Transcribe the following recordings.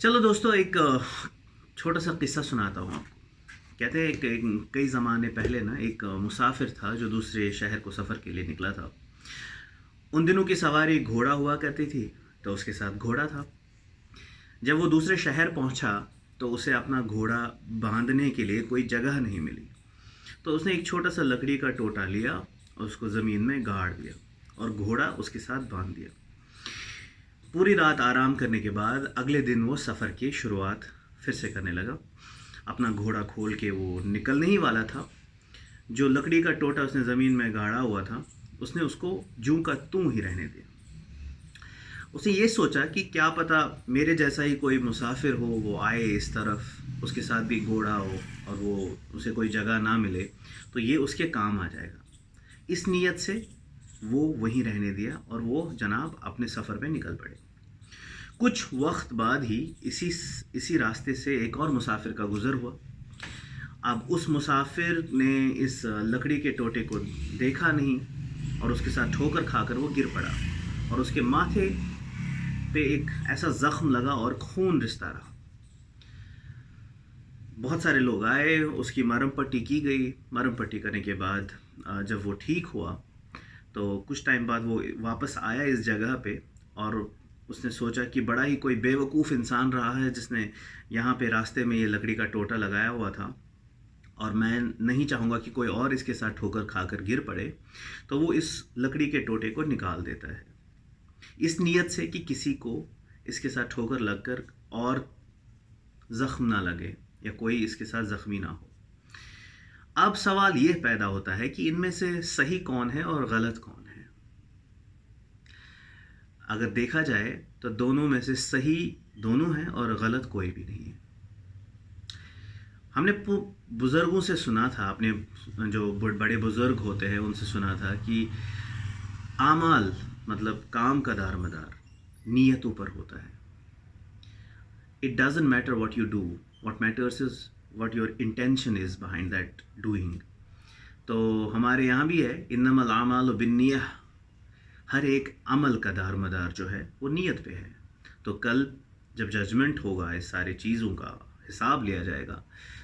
चलो दोस्तों, एक छोटा सा किस्सा सुनाता हूँ आपको। कहते हैं कि कई ज़माने पहले ना एक मुसाफिर था जो दूसरे शहर को सफ़र के लिए निकला था। उन दिनों की सवारी घोड़ा हुआ करती थी, तो उसके साथ घोड़ा था। जब वो दूसरे शहर पहुँचा तो उसे अपना घोड़ा बांधने के लिए कोई जगह नहीं मिली। तो उसने एक छोटा सा लकड़ी का टोटा लिया और उसको ज़मीन में गाड़ दिया और घोड़ा उसके साथ बांध दिया। पूरी रात आराम करने के बाद अगले दिन वो सफ़र की शुरुआत फिर से करने लगा। अपना घोड़ा खोल के वो निकलने ही वाला था। जो लकड़ी का टोटा उसने ज़मीन में गाड़ा हुआ था, उसने उसको जूं का तूं ही रहने दिया। उसने ये सोचा कि क्या पता मेरे जैसा ही कोई मुसाफिर हो, वो आए इस तरफ, उसके साथ भी घोड़ा हो और वो उसे कोई जगह ना मिले तो ये उसके काम आ जाएगा। इस नीयत से वो वहीं रहने दिया और वो जनाब अपने सफ़र पे निकल पड़े। कुछ वक्त बाद ही इसी रास्ते से एक और मुसाफिर का गुज़र हुआ। अब उस मुसाफिर ने इस लकड़ी के टोटे को देखा नहीं और उसके साथ ठोकर खाकर वो गिर पड़ा और उसके माथे पे एक ऐसा ज़ख्म लगा और खून रिसता रहा। बहुत सारे लोग आए, उसकी मरहम पट्टी की गई। मरहम पट्टी करने के बाद जब वो ठीक हुआ तो कुछ टाइम बाद वो वापस आया इस जगह पे और उसने सोचा कि बड़ा ही कोई बेवकूफ़ इंसान रहा है जिसने यहाँ पे रास्ते में ये लकड़ी का टोटा लगाया हुआ था, और मैं नहीं चाहूँगा कि कोई और इसके साथ ठोकर खाकर गिर पड़े। तो वो इस लकड़ी के टोटे को निकाल देता है इस नीयत से कि किसी को इसके साथ ठोकर लगकर और ज़ख्म ना लगे या कोई इसके साथ ज़ख्मी ना हो। अब सवाल ये पैदा होता है कि इनमें से सही कौन है और गलत कौन है। अगर देखा जाए तो दोनों में से सही दोनों हैं और गलत कोई भी नहीं है। हमने बुज़ुर्गों से सुना था, अपने जो बड़े बुज़ुर्ग होते हैं उनसे सुना था कि आमाल मतलब काम का दारमदार नीयतों पर होता है। It doesn't matter what you do, what matters is what your intention is behind that doing. तो हमारे यहाँ भी है, इन्नमल आमालु बिन्नियह। हर एक अमल का दारमदार जो है वो नीयत पे है। तो कल जब जजमेंट होगा, इस सारी चीज़ों का हिसाब लिया जाएगा,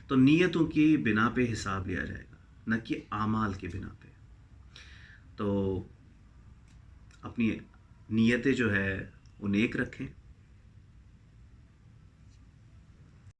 तो नीयतों की बिना पे हिसाब लिया जाएगा, न कि आमाल के बिना पे। तो अपनी नीयतें जो है वो नेक रखें